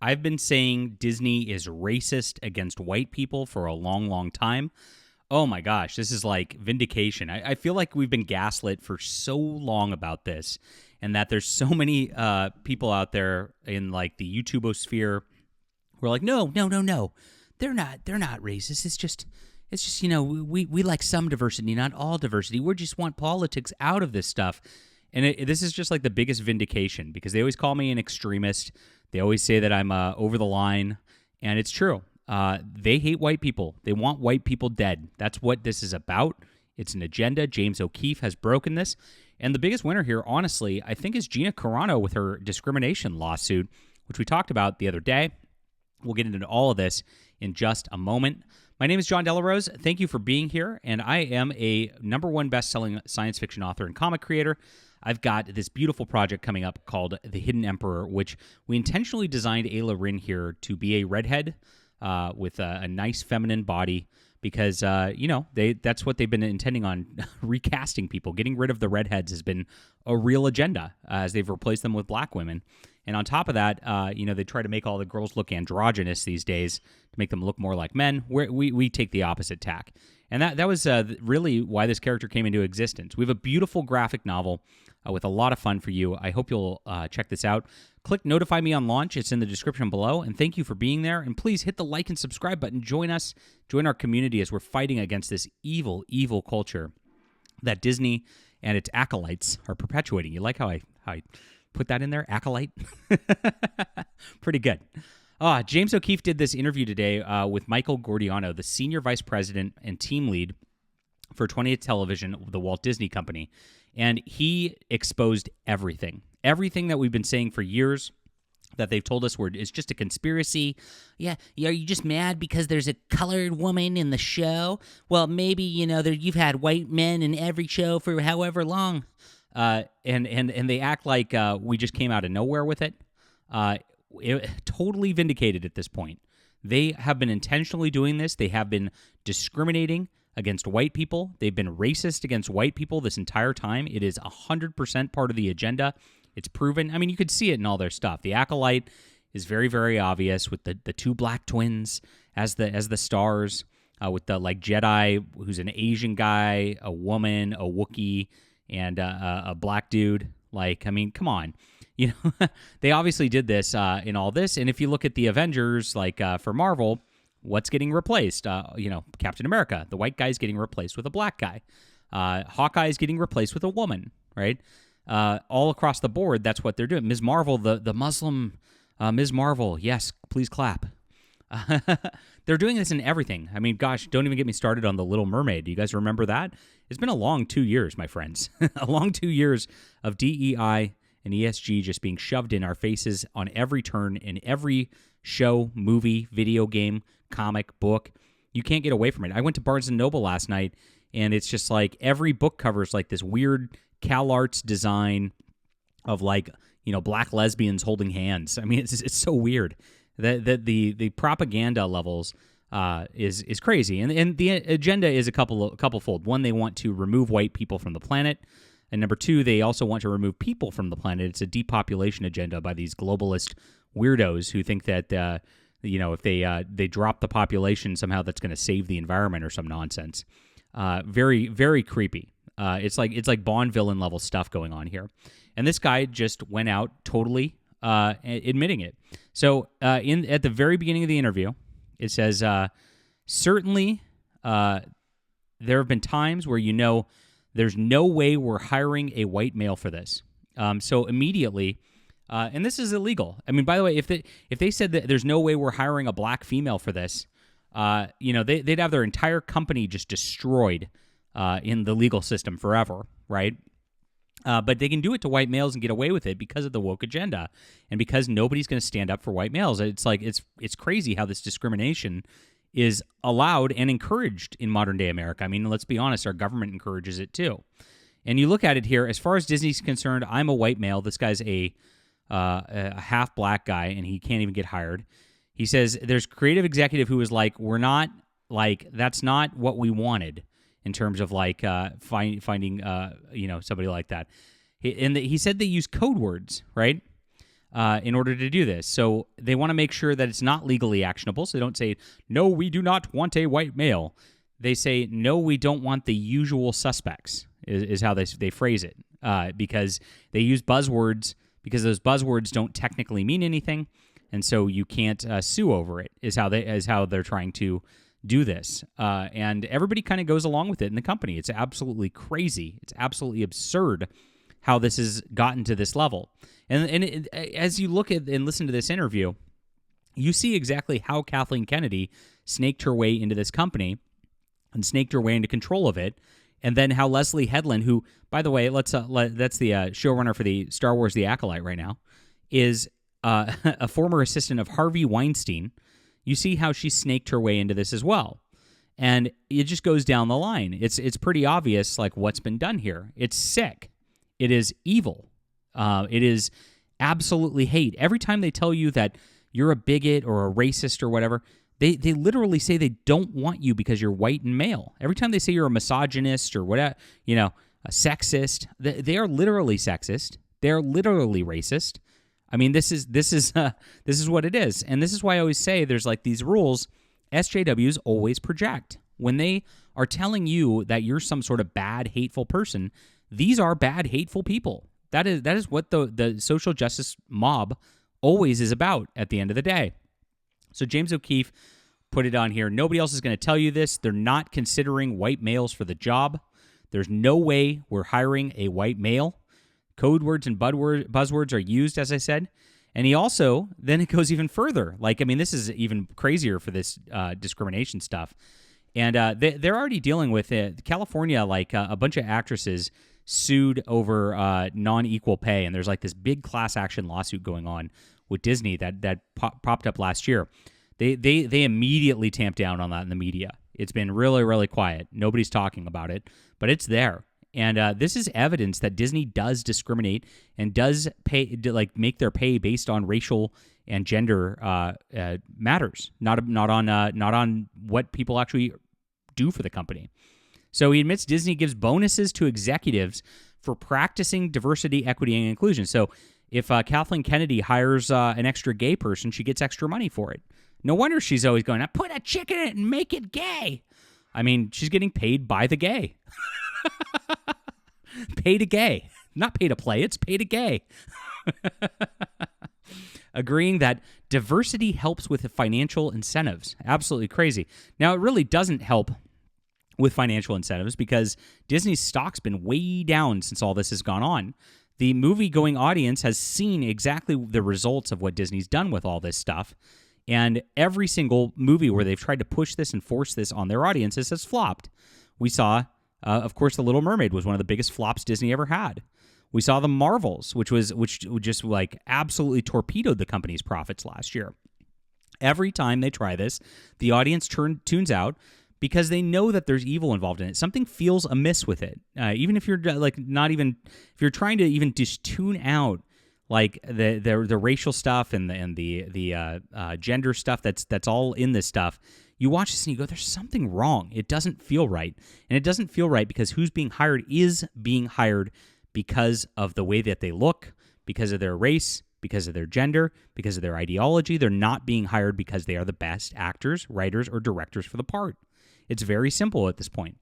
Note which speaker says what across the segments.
Speaker 1: I've been saying Disney is racist against white people for a long, long time. Oh my gosh, this is like vindication. I feel like we've been gaslit for so long about this, and that there's so many people out there in like the YouTubosphere who are like, no, no, no, no, they're not racist. It's just we like some diversity, not all diversity. We just want politics out of this stuff, and this is just like the biggest vindication because they always call me an extremist. They always say that I'm over the line, and it's true. They hate white people. They want white people dead. That's what this is about. It's an agenda. James O'Keefe has broken this. And the biggest winner here, honestly, I think is Gina Carano with her discrimination lawsuit, which we talked about the other day. We'll get into all of this in just a moment. My name is John Delarose. Thank you for being here. And I am a #1 best-selling science fiction author and comic creator. I've got this beautiful project coming up called The Hidden Emperor, which we intentionally designed Ayla Rin here to be a redhead with a nice feminine body because, that's what they've been intending on recasting people. Getting rid of the redheads has been a real agenda as they've replaced them with black women. And on top of that, they try to make all the girls look androgynous these days to make them look more like men. We take the opposite tack. And that was really why this character came into existence. We have a beautiful graphic novel with a lot of fun for you. I hope you'll check this out. Click Notify Me on launch. It's in the description below. And thank you for being there. And please hit the like and subscribe button. Join us. Join our community as we're fighting against this evil, evil culture that Disney and its acolytes are perpetuating. You like how I put that in there? Acolyte? Pretty good. James O'Keefe did this interview today with Michael Gordiano, the Senior Vice President and Team Lead for 20th Television, the Walt Disney Company. And he exposed everything that we've been saying for years, that they've told us it's just a conspiracy. Yeah, are you just mad because there's a colored woman in the show? Well, maybe, you've had white men in every show for however long. And they act like we just came out of nowhere with it. Totally vindicated at this point. They have been intentionally doing this. They have been discriminating against white people. They've been racist against white people this entire time. It is 100% part of the agenda. It's proven. I mean, you could see it in all their stuff. The Acolyte is very, very obvious with the two black twins as the stars, with the like Jedi who's an Asian guy, a woman, a Wookiee, and a black dude. Like, I mean, come on. They obviously did this in all this. And if you look at the Avengers, like for Marvel, what's getting replaced? Captain America, the white guy's getting replaced with a black guy. Hawkeye's getting replaced with a woman, right? All across the board, that's what they're doing. Ms. Marvel, the Muslim Ms. Marvel, yes, please clap. They're doing this in everything. I mean, gosh, don't even get me started on The Little Mermaid. Do you guys remember that? It's been a long 2 years, my friends. A long 2 years of DEI and ESG just being shoved in our faces on every turn in every show, movie, video game, comic, book. You can't get away from it. I went to Barnes & Noble last night, and it's just like every book cover is like this weird CalArts design of like, black lesbians holding hands. I mean, it's so weird. The propaganda levels is crazy, and the agenda is a couple-fold. One, they want to remove white people from the planet, and number two, they also want to remove people from the planet. It's a depopulation agenda by these globalist weirdos who think that if they drop the population somehow that's going to save the environment or some nonsense. Very, very creepy. It's like Bond villain level stuff going on here, and this guy just went out totally admitting it. So at the very beginning of the interview, it says, certainly there have been times where there's no way we're hiring a white male for this. So immediately, and this is illegal. I mean, by the way, if they said that there's no way we're hiring a black female for this, they'd have their entire company just destroyed in the legal system forever, right? But they can do it to white males and get away with it because of the woke agenda and because nobody's going to stand up for white males. It's like it's crazy how this discrimination is allowed and encouraged in modern day America. I mean, let's be honest, our government encourages it too. And you look at it here, as far as Disney's concerned, I'm a white male. This guy's a half black guy, and he can't even get hired. He says there's creative executive who was like, we're not like, that's not what we wanted in terms of like finding somebody like that. He said they use code words, right? in order to do this. So they want to make sure that it's not legally actionable. So they don't say, no, we do not want a white male. They say, no, we don't want the usual suspects, is how they phrase it, because they use buzzwords, because those buzzwords don't technically mean anything, and so you can't sue over it, is how they're trying to do this. And everybody kind of goes along with it in the company. It's absolutely crazy. It's absolutely absurd how this has gotten to this level. And as you look at and listen to this interview, you see exactly how Kathleen Kennedy snaked her way into this company and snaked her way into control of it. And then how Leslie Headland, who, by the way, that's the showrunner for the Star Wars The Acolyte right now, is a former assistant of Harvey Weinstein. You see how she snaked her way into this as well. And it just goes down the line. It's pretty obvious, like, what's been done here. It's sick. It is evil. It is absolutely hate. Every time they tell you that you're a bigot or a racist or whatever, they literally say they don't want you because you're white and male. Every time they say you're a misogynist or whatever, a sexist, they are literally sexist. They are literally racist. I mean, this is what it is, and this is why I always say there's like these rules. SJWs always project when they are telling you that you're some sort of bad, hateful person. These are bad, hateful people. That is what the social justice mob always is about at the end of the day. So James O'Keefe put it on here. Nobody else is going to tell you this. They're not considering white males for the job. There's no way we're hiring a white male. Code words and buzzwords are used, as I said. And he also, then it goes even further. Like, I mean, this is even crazier for this discrimination stuff. And they're already dealing with it. California, like a bunch of actresses sued over non-equal pay. And there's like this big class action lawsuit going on with Disney that popped up last year. They immediately tamped down on that in the media. It's been really, really quiet. Nobody's talking about it, but it's there. And this is evidence that Disney does discriminate and does make their pay based on racial and gender matters, not on what people actually do for the company. So he admits Disney gives bonuses to executives for practicing diversity, equity, and inclusion. So if Kathleen Kennedy hires an extra gay person, she gets extra money for it. No wonder she's always going, put a chick in it and make it gay. I mean, she's getting paid by the gay. Pay to gay. Not pay to play, it's pay to gay. Agreeing that diversity helps with the financial incentives. Absolutely crazy. Now, it really doesn't help with financial incentives because Disney's stock's been way down since all this has gone on. The movie-going audience has seen exactly the results of what Disney's done with all this stuff. And every single movie where they've tried to push this and force this on their audiences has flopped. We saw, of course, The Little Mermaid was one of the biggest flops Disney ever had. We saw The Marvels, which just like absolutely torpedoed the company's profits last year. Every time they try this, the audience tunes out because they know that there's evil involved in it. Something feels amiss with it. Even if you're if you're trying to even just tune out like the racial stuff and the gender stuff that's all in this stuff, you watch this and you go, there's something wrong. It doesn't feel right. And it doesn't feel right because who's being hired is being hired because of the way that they look, because of their race, because of their gender, because of their ideology. They're not being hired because they are the best actors, writers, or directors for the part. It's very simple at this point.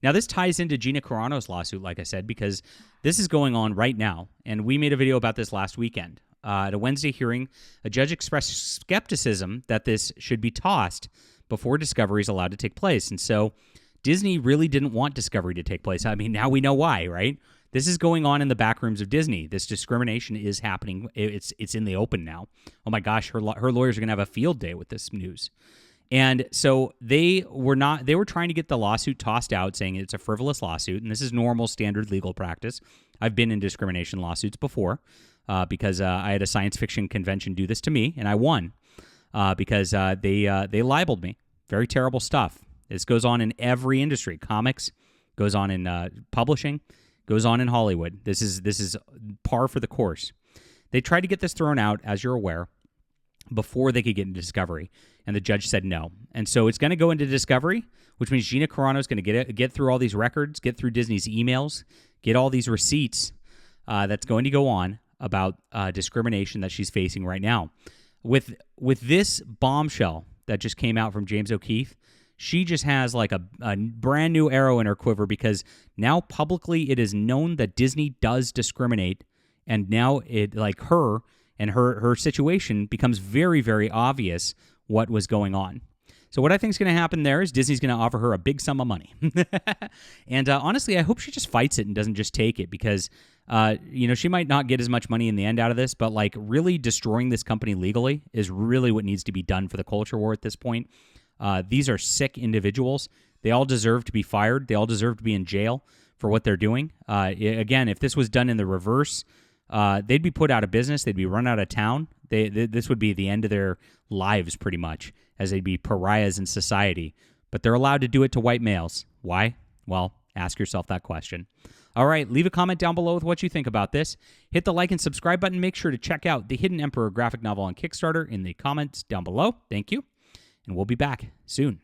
Speaker 1: Now, this ties into Gina Carano's lawsuit, like I said, because this is going on right now, and we made a video about this last weekend. At a Wednesday hearing, a judge expressed skepticism that this should be tossed before discovery is allowed to take place. And so Disney really didn't want discovery to take place. I mean, now we know why, right? This is going on in the back rooms of Disney. This discrimination is happening. It's in the open now. Oh my gosh, her lawyers are going to have a field day with this news. And so they were trying to get the lawsuit tossed out, saying it's a frivolous lawsuit, and this is normal standard legal practice. I've been in discrimination lawsuits before because I had a science fiction convention do this to me, and I won because they libeled me. Very terrible stuff. This goes on in every industry. Comics, goes on in publishing, goes on in Hollywood. This is par for the course. They tried to get this thrown out, as you're aware, before they could get into discovery, and the judge said no. And so it's going to go into discovery, which means Gina Carano is going to get through all these records, get through Disney's emails, get all these receipts that's going to go on. about discrimination that she's facing right now. With this bombshell that just came out from James O'Keefe, she just has like a brand new arrow in her quiver, because now publicly it is known that Disney does discriminate, and now it, like, her and her situation becomes very, very obvious what was going on. So what I think is going to happen there is Disney's going to offer her a big sum of money. And honestly, I hope she just fights it and doesn't just take it, because she might not get as much money in the end out of this, but like really destroying this company legally is really what needs to be done for the culture war at this point. These are sick individuals. They all deserve to be fired. They all deserve to be in jail for what they're doing. Again, if this was done in the reverse, they'd be put out of business. They'd be run out of town. This would be the end of their lives, pretty much, as they'd be pariahs in society. But they're allowed to do it to white males. Why? Well, ask yourself that question. All right, leave a comment down below with what you think about this. Hit the like and subscribe button. Make sure to check out The Hidden Emperor graphic novel on Kickstarter in the comments down below. Thank you, and we'll be back soon.